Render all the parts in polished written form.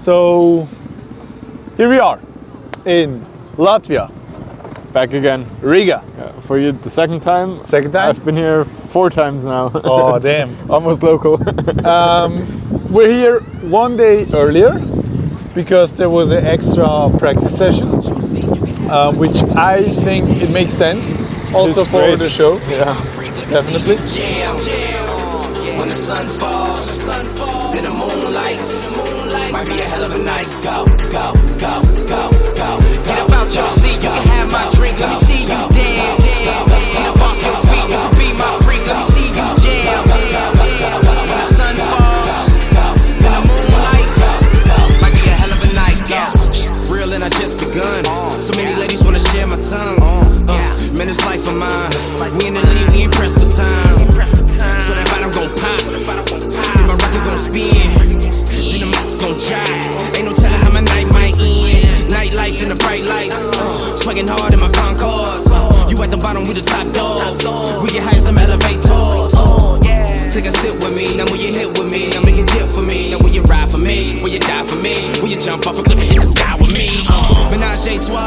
So here we are in Latvia. Back again. Riga. For you the second time? Second time? I've been here 4 times now. Oh, damn. Almost local. We're here one day earlier because there was an extra practice session, which I think it makes sense also It's for great. the show. Yeah. Definitely. When the sun falls, then the moon lights. Might be a hell of a night. Go, go, go, go, go. Get about your seat, you can have my drink. Let me see you dance. In the park your feet, you can be my freak. Let me see you jam. When the sun falls, then the moon lights. Might be a hell of a night. Go. Real and I just begun. So many ladies wanna share my tongue. Man, this life of mine. We in the lead, we ain't pressed for time. So that bottom gon' pop, then my record gon' spin, then the mic gon' jive. Ain't no telling how my night might end. Nightlife in the bright lights, swinging hard in my Concords. You at the bottom, we the top dogs. We get high as them elevators. Take a sip with me, now when you hit with me, now make it dip for me. Now when you ride for me, when you die for me, when you jump off a cliff and hit the sky with me. Menage a trois,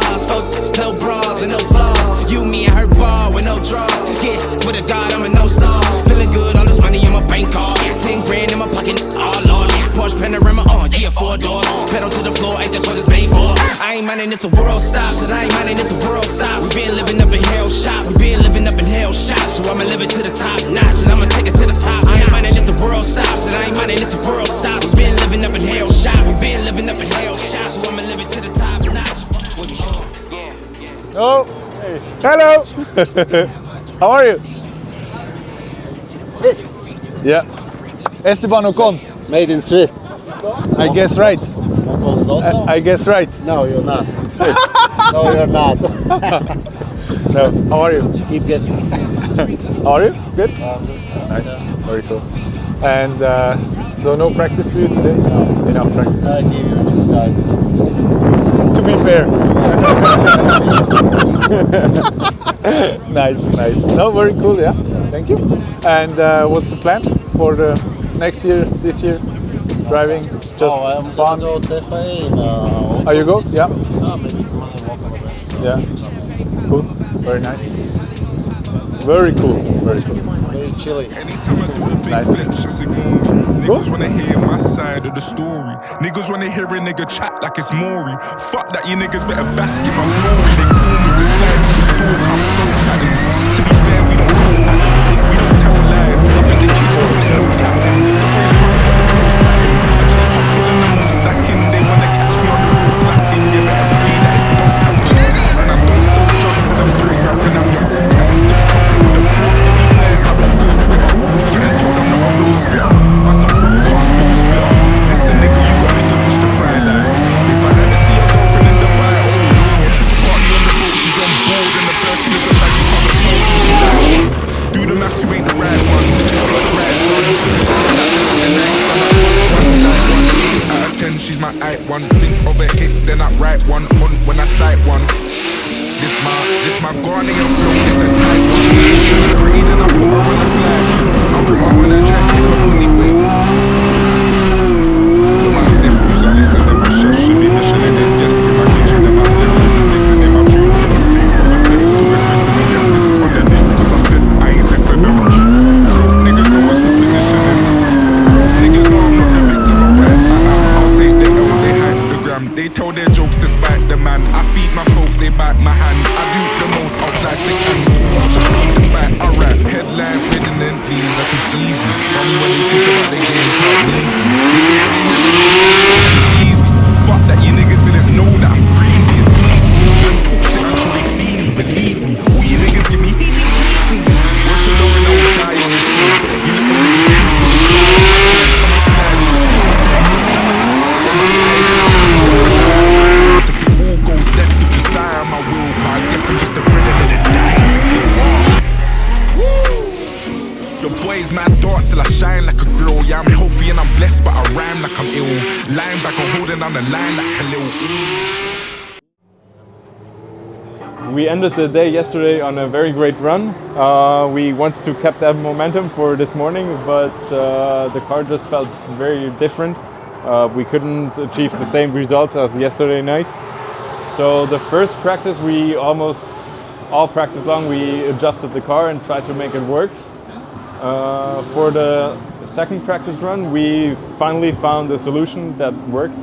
no bras and no flaws. You, me, and her ball with no draws. Yeah, with a God, I'm a no star. Feeling good, all this money in my bank card. 10 grand in my pocket, all large. Porsche panorama, yeah, 4 doors. Pedal to the floor, ain't that's what it's made for. I ain't minding if the world stops, and I ain't minding if the world stops. We been living up in hell shop, we been living up in hell shop. So I'ma live it to the top notch, and I'ma take it to the top. I ain't minding if the world stops, and I ain't minding if the world stops. We been living up in hell shop, we been living up in hell shop. So I'ma live it to the top notch. Oh, hey. Hello. How are you? Swiss. Yeah. Esteban Ocon. Made in Swiss. I guess right. Ocon is also? I guess right. No, you're not. No, you're not. So, how are you? Keep guessing. How are you? Good? Nice. Very cool. And so no practice for you today? No. Enough practice. I give you just guys. To be fair. Nice, nice. No, very cool, yeah. Thank you. And what's the plan for the next year, this year? Driving? Just I'm fun? going to go to FA in Are you go? Yeah. maybe some other local events. Yeah. Cool. Very nice. Very cool. Very cool. Very chilly. Anytime I do a big Nice. flex, just ignore me. Niggas wanna hear my side of the story. Niggas wanna hear a nigga chat like it's Maury. Fuck that, you niggas better bask in my glory. They call me the slave from the store, I'm so tatted. To be fair, we don't go at it. We don't tell lies. I think the kids call it no capping. The boys rough, but the feel satin. I just hustle and I'm all stacking. They wanna catch me on the road slacking. You better pray that it don't happen. And I don't sell drugs till I'm broke, rapping out your crew. Rapping stiff chopping with a book. To be fair, I don't feel Twitter. Getting told I'm not a real spitter. My son broadcast bull spitter. Listen nigga, you got bigger fish to fry like. If I ever see a girlfriend in Dubai, oh Lord. Party on the boat, she's on board. And the Birkin is a bag of cover. Do the maths, you ain't the right one. It's the right son. The next one, one like 1 out of 10, she's my height one. Think of a hit, then I write one on when I sight one. This my Ghanaian flow, this a tight one. She's pretty, then I put her on a flag. I put her on a jack, keep her pussy wet. No matter them rules, I listen to my shush. Should be listening this guest in my kitchen, and my lyrics listening my tunes. From a plane, from a set to a dressing, and them responding it. Cause I said, I ain't listening. Broke niggas know what's positioning. Broke niggas know I'm not the victim, alright. I'll take the L, they hype the gram. They tell their jokes to spite the man. I feed my folks, they bite my hand. I do the most, I'll fly to cans. Too much, I feel the back, I rap. Headline, reading and please, like it's easy. Funny when they talk about the game, crowd needs me. It's easy. Fuck that, you niggas didn't know that I'm crazy. It's easy. Don't talk shit until they see me, believe me. All you niggas give me work to Lauren, I will die on this stage. You little niggas goes left if desire my will, but I guess I'm just a predator that died to kill off. Your boy's mad dark, still I shine like a grill. Yeah, I'm healthy and I'm blessed, but I rhyme like I'm ill. Lying back, I'm holding on the line like Khalil. We ended the day yesterday on a very great run. We wanted to keep that momentum for this morning, but the car just felt very different. We couldn't achieve the same results as yesterday night. So the first practice, we almost all practice long, we adjusted the car and tried to make it work. For the second practice run, we finally found a solution that worked.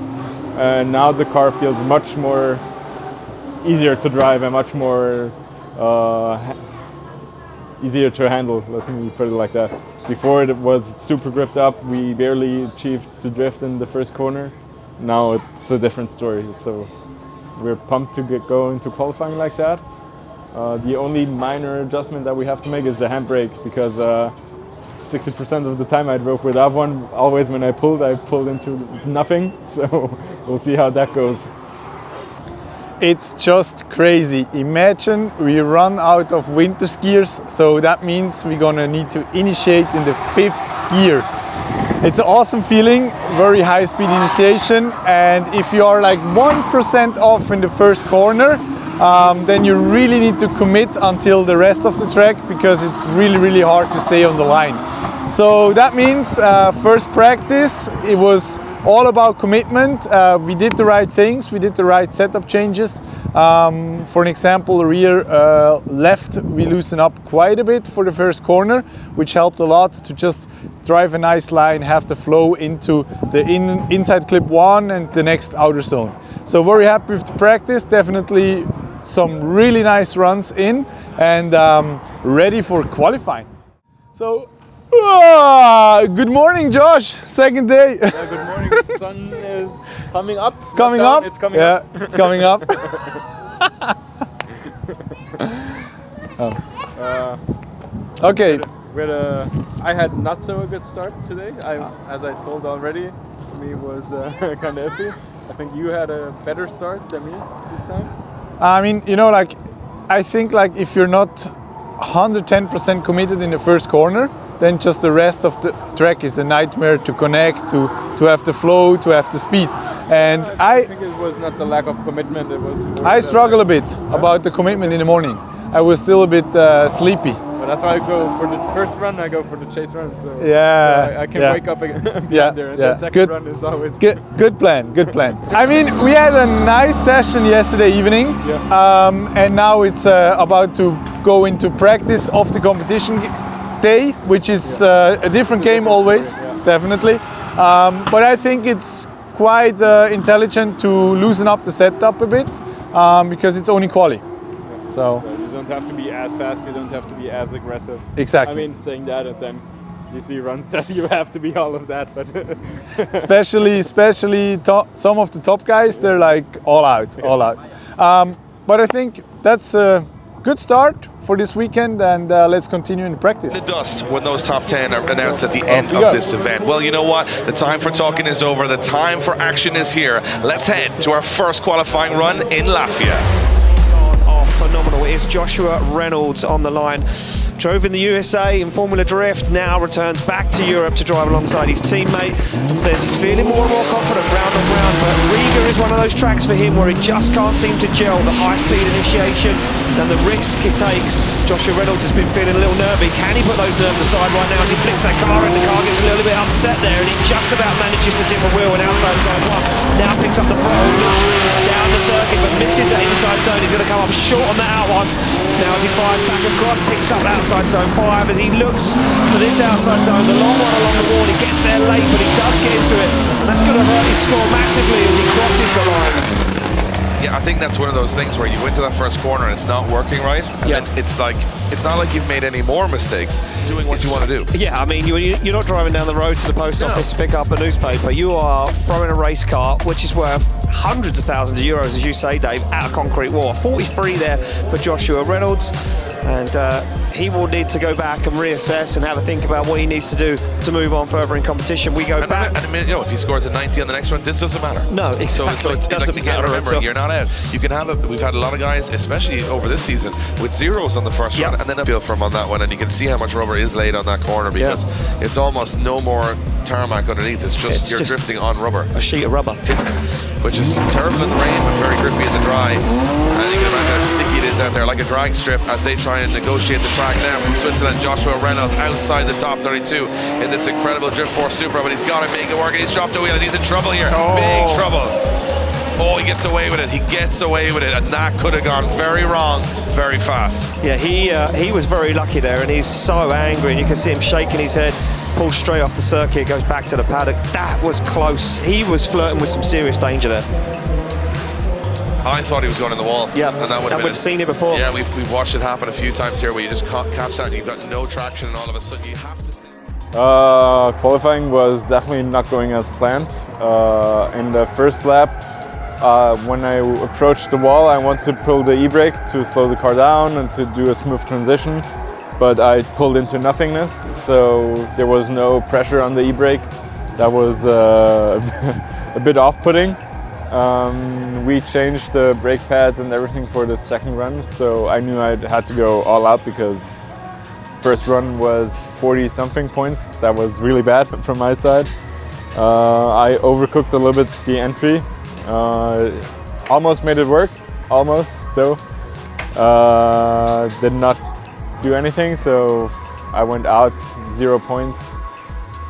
Now the car feels much more easier to drive and much more easier to handle, let me put it like that. Before it was super gripped up, we barely achieved to drift in the first corner. Now it's a different story. So we're pumped to go into qualifying like that. The only minor adjustment that we have to make is the handbrake, because 60% of the time I drove without one. Always when I pulled into nothing. So we'll see how that goes. It's just crazy. Imagine we run out of winter skiers, so that means we're gonna need to initiate in the 5th gear. It's an awesome feeling, very high speed initiation, and if you are like 1% off in the first corner, then you really need to commit until the rest of the track, because it's really hard to stay on the line. So that means first practice, it was all about commitment. We did the right things, we did the right setup changes. For an example, rear left, we loosened up quite a bit for the first corner, which helped a lot to just drive a nice line, have the flow into the inside clip 1 and the next outer zone. So very happy with the practice, definitely some really nice runs in, and ready for qualifying. So, good morning, Josh. Second day. Yeah, good morning. The sun is coming up. Coming up? It's coming up. Yeah, it's coming up. Okay. I had not so a good start today. As I told already, for me it was kind of iffy. I think you had a better start than me this time. I mean, you know, like, I think like if you're not 110% committed in the first corner, then just the rest of the track is a nightmare to connect, to have the flow, to have the speed. And I think it was not the lack of commitment, it was more I struggle a bit about the commitment in the morning. I was still a bit sleepy. But that's why I go for the first run, I go for the chase run. So, yeah, so I can wake up again there. And the second run is always good plan. I mean, we had a nice session yesterday evening, and now it's about to go into practice of the competition day, which is a different game always, definitely. But I think it's quite intelligent to loosen up the setup a bit, because it's only quali. So you don't have to be as fast, you don't have to be as aggressive. Exactly. I mean, saying that, and then you see runs that you have to be all of that, but especially some of the top guys, they're like all out. But I think that's a good start for this weekend, and let's continue in practice. The dust when those top 10 are announced at the end of this event. Well, you know what? The time for talking is over. The time for action is here. Let's head to our first qualifying run in Latvia. Phenomenal. It's Joshua Reynolds on the line. Drove in the USA in Formula Drift, now returns back to Europe to drive alongside his teammate. Says he's feeling more and more confident round on round, but Riga is one of those tracks for him where it just can't seem to gel. The high speed initiation and the risk it takes. Joshua Reynolds has been feeling a little nervy. Can he put those nerves aside right now as he flicks that car in? The car gets a little bit upset there, and he just about manages to dip a wheel and outside zone 1. Now picks up the throttle, looks down the circuit, but misses that inside zone. He's going to come up short on that out one. Now as he fires back across, picks up outside zone 5 as he looks for this outside zone, the long one along the wall. He gets there late, but he does get into it, and that's going to hurt his score massively as he crosses the line. Yeah, I think that's one of those things where you go into that first corner and it's not working right. And then it's not like you've made any more mistakes doing what you want to do. Yeah, I mean, you're not driving down the road to the post office to pick up a newspaper. You are throwing a race car, which is worth hundreds of thousands of euros, as you say, Dave, at a concrete wall. 43 there for Joshua Reynolds. And he will need to go back and reassess and have a think about what he needs to do to move on further in competition. We go back. And I mean, you know, if he scores a 90 on the next one, this doesn't matter. No, exactly. So it doesn't matter. Remember, you're not out. You can have we've had a lot of guys, especially over this season, with zeros on the first run, and then a feel from on that one, and you can see how much rubber is laid on that corner because it's almost no more tarmac underneath. It's just you're drifting on rubber. A sheet of rubber. which is terrible in the rain but very grippy in the dry. And you can imagine how sticky it is out there, like a drag strip, as they try and negotiate the track now. From Switzerland, Joshua Reynolds outside the top 32 in this incredible Drift Force Supra, but he's got to make it work, and he's dropped the wheel, and he's in trouble here. Big trouble. Oh, he gets away with it. He gets away with it, and that could have gone very wrong, very fast. Yeah, he was very lucky there, and he's so angry, and you can see him shaking his head. Pulls straight off the circuit, goes back to the paddock. That was close. He was flirting with some serious danger there. I thought he was going in the wall. Yeah, and that would have we've seen it before. Yeah, we've watched it happen a few times here, where you just catch that and you've got no traction, and all of a sudden you have to stay. Qualifying was definitely not going as planned. In the first lap, when I approached the wall, I wanted to pull the e-brake to slow the car down and to do a smooth transition, but I pulled into nothingness, so there was no pressure on the e-brake. That was a bit off-putting. We changed the brake pads and everything for the second run, so I knew I had to go all out, because first run was 40-something points. That was really bad from my side. I overcooked a little bit the entry. Almost made it work, almost though. Did not do anything, so I went out 0 points.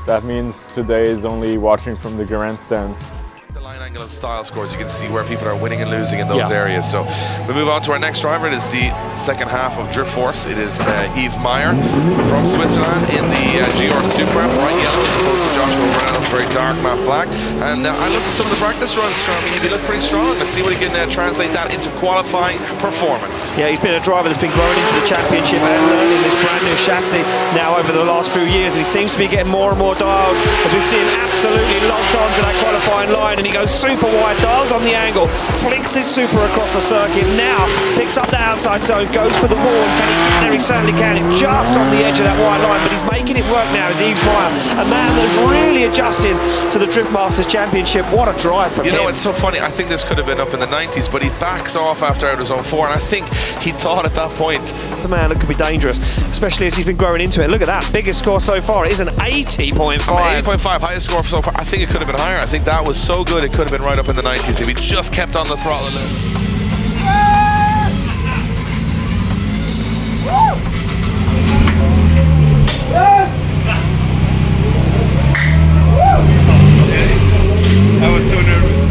That means today is only watching from the grandstands. The line angle and style scores, you can see where people are winning and losing in those areas. So we move on to our next driver. It is the second half of Drift Force. It is Yves Meyer from Switzerland in the GR Supra, bright yellow as opposed to Joshua Reynolds, very dark matte black. And I looked at some of the practice runs from him. He looked pretty strong. Let's see what he can translate that into qualifying performance. Yeah, he's been a driver that's been growing into the championship and learning this brand new chassis now over the last few years, and he seems to be getting more and more dialed as we see him absolutely locked onto that qualifying line, and he goes super wide, dials on the angle, flicks his Supra across the circuit, now picks up the outside zone, goes for the wall, and can he get there? He certainly can. It just on the edge of that white line, but he's making it work now. Is Yves Meyer, a man that's really adjusting to the Drift Masters Championship. What a drive from him. You know, it's so funny. I think this could have been up in the 90s, but he backs off after out of zone 4, and I think he thought at that point, the man that could be dangerous, especially as he's been growing into it. Look at that, biggest score so far. It is an 80.5. 80.5, highest score so far. I think it could have been higher. I think that was so good it could have been right up in the 90s if he just kept on the throttle a little. I was so nervous.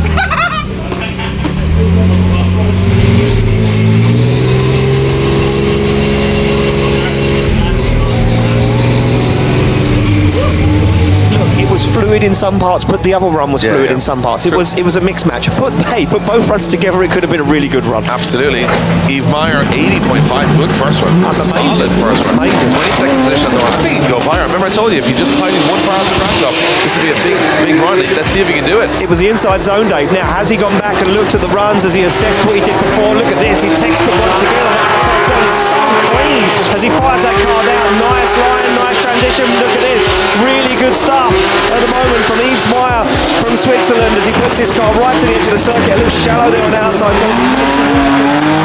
It was fluid in some parts, but the other run was fluid in some parts. It was a mixed match. But hey, put both runs together, it could have been a really good run. Absolutely. Yves Meyer, 80.5, good first run. That's amazing. Solid first run. Amazing. 22nd position though. I think he can go higher. Remember I told you, if you just tighten one part of the track up, this would be a big run. Let's see if he can do it. It was the inside zone, Dave. Now, has he gone back and looked at the runs? Has he assessed what he did before? Look at this. He's textbook once again on the outside zone. He's so clean as he fires that car down. Nice line, nice transition. Look at this. Really good stuff at the moment from Yves Meyer from Switzerland as he puts this car right to the edge of the circuit. A little shallow there on the outside zone.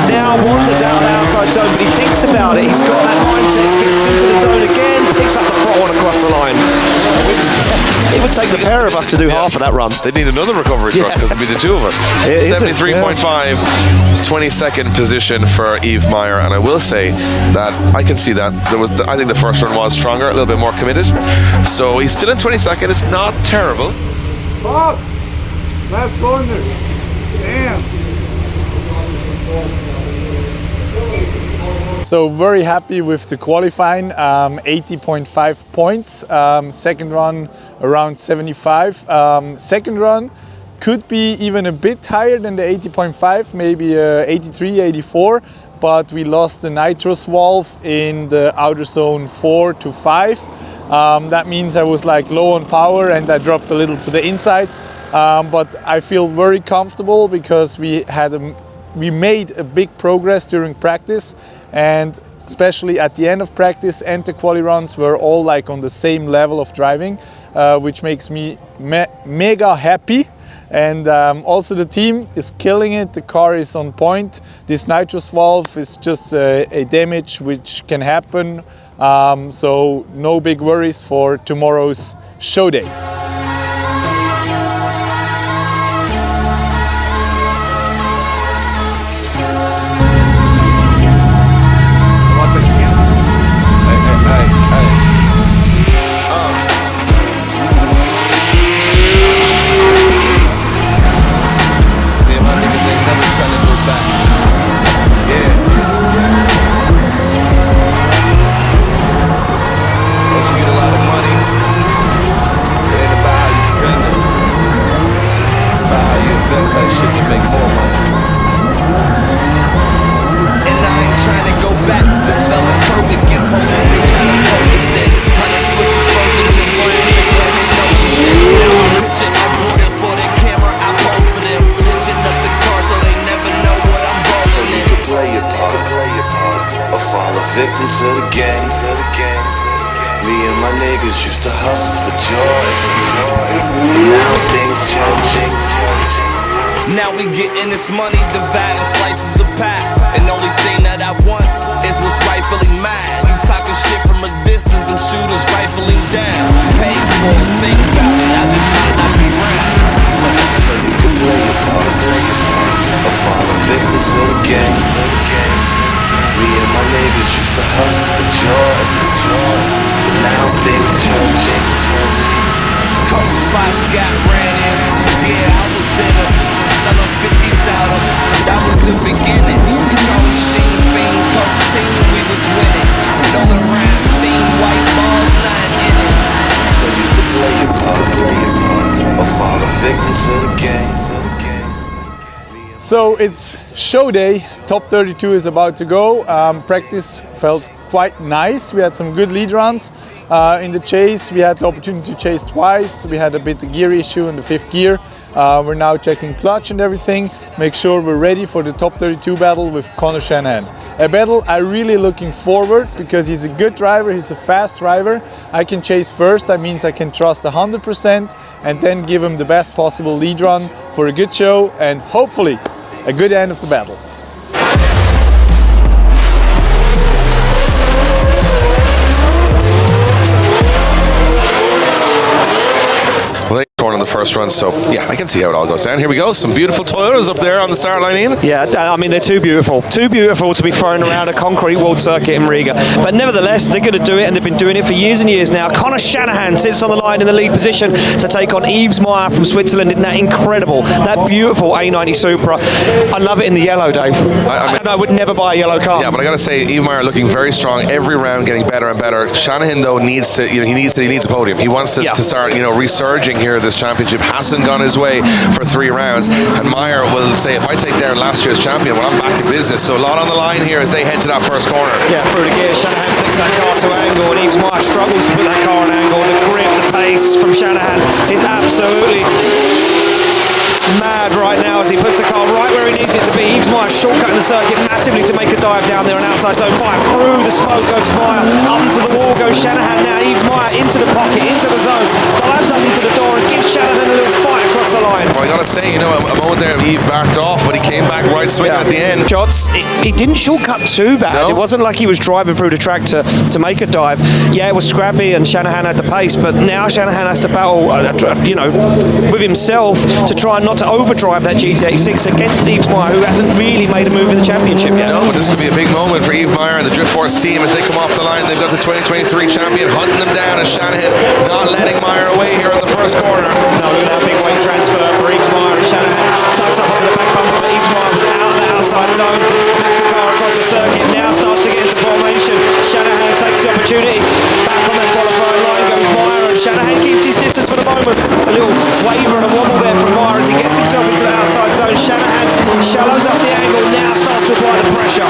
Now wanders out of the outside zone, but he thinks about it. He's got that mindset. Gets into the zone again. Picks up the front one across the line. It would take the pair of us to do half of that run. They need another recovery truck because it'd be the two of us. 73.5, 22nd position for Yves Meyer, and I will say that I can see that I think the first run was stronger, a little bit more committed. So he's still in 22nd. It's not terrible. Bob, last corner. Damn. So very happy with the qualifying, 80.5 points. Second run around 75. Second run could be even a bit higher than the 80.5, maybe 83, 84. But we lost the nitrous valve in the outer zone 4 to 5. That means I was like low on power and I dropped a little to the inside. But I feel very comfortable because we made a big progress during practice, and especially at the end of practice and the quali runs were all like on the same level of driving, which makes me mega happy. And also the team is killing it. The car is on point. This nitrous valve is just a damage which can happen. So no big worries for tomorrow's show day. to the game. Me and my niggas used to hustle for Jordans. Now things change. Now we getting this money, dividing slices of pie. And the only thing that I want is what's rightfully mine. You talking shit from a distance, them shooters rifling down. Paid for it, think about it, I just might not be right. So you can play your part, or fall a victim to the game. Me and my niggas used to hustle for Jordans, but now things change. Couple spots got ran in, yeah, I was in them, selling 50s out of. That was the beginning. Charlie Sheen, Fiend, Coke team, we was winning. Nolan Ryan, steam, white balls, 9 innings. So you could play your part, or fall a victim to the game. So it's show day, top 32 is about to go. Practice felt quite nice. We had some good lead runs. In the chase, we had the opportunity to chase twice. We had a bit of gear issue in the 5th gear. We're now checking clutch and everything. Make sure we're ready for the top 32 battle with Conor Shanahan. A battle I'm really looking forward because he's a good driver, he's a fast driver. I can chase first, that means I can trust 100% and then give him the best possible lead run for a good show and hopefully a good end of the battle. Well, they cornered on the first run, so yeah, I can see how it all goes down. Here we go, some beautiful Toyotas up there on the start line, Ian. Yeah, I mean, they're too beautiful to be thrown around a concrete walled circuit in Riga. But nevertheless, they're going to do it, and they've been doing it for years and years now. Conor Shanahan sits on the line in the lead position to take on Yves Meyer from Switzerland. Isn't that incredible? That beautiful A90 Supra. I love it in the yellow, Dave. I would never buy a yellow car. Yeah, but I got to say, Yves Meyer looking very strong every round, getting better and better. Shanahan though needs to, he needs a podium. He wants to start, resurging here. This championship hasn't gone his way for 3 rounds, and Meyer will say, if I take down last year's champion, well, I'm back in business. So a lot on the line here as they head to that first corner. Yeah, through the gears, Shanahan takes that car to angle, and Yves Meyer struggles to put that car on angle. The grip, the pace from Shanahan is absolutely mad right now as he puts the car right where he needs it to be. Yves Meyer shortcutting the circuit massively to make a dive down there on outside zone 5. Through the smoke goes Meyer, up into the wall goes Shanahan now. Yves Meyer into the pocket, into the zone, dives up into the door and gives Shanahan a little fight across the line. Well, I gotta say, a moment there Yves backed off, but he came back right swinging at the end. Shots, he didn't shortcut too bad. No? It wasn't like he was driving through the track to make a dive. Yeah, it was scrappy and Shanahan had the pace, but now Shanahan has to battle, with himself to try not to overdrive that GT86 against Yves Meyer, who hasn't really made a move in the championship yet. No, but this could be a big moment for Yves Meyer and the Drift Force team as they come off the line. They've got the 2023 champion hunting them down, and Shanahan not letting Meyer away here on the first corner. No, look at that big weight transfer for Yves Meyer, and Shanahan tucks up onto the back bumper, but Yves Meyer was out of the outside zone. Makes the car across the circuit, now starts to get into formation. Shanahan takes the opportunity. Back on that qualifying line goes Meyer, and Shanahan keeps his distance for the moment. A little waver and a wobble there from Meyer as he gets himself into the outside zone. Shanahan shallows up the angle, now starts to apply the pressure.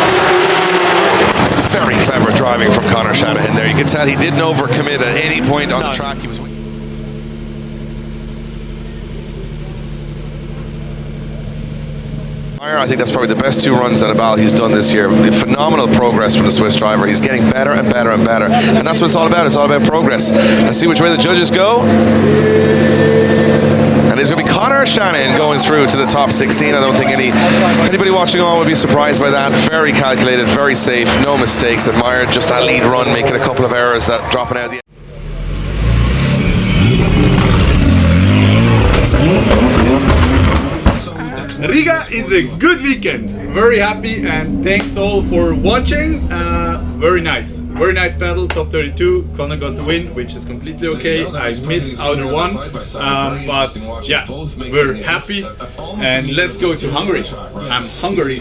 Very clever driving from Conor Shanahan there. You can tell he didn't overcommit at any point on the track. He was. I think that's probably the best 2 runs at a battle he's done this year. Phenomenal progress from the Swiss driver. He's getting better and better and better. And that's what it's all about. It's all about progress. Let's see which way the judges go. And it's going to be Conor Shanahan going through to the top 16. I don't think anybody watching on would be surprised by that. Very calculated, very safe, no mistakes. Admired just that lead run, making a couple of errors, that dropping out the Riga is a good weekend. Very happy and thanks all for watching. Very nice battle, top 32. Conor got the win, which is completely okay. I missed outer one, but yeah, we're happy and let's go to Hungary. I'm hungry.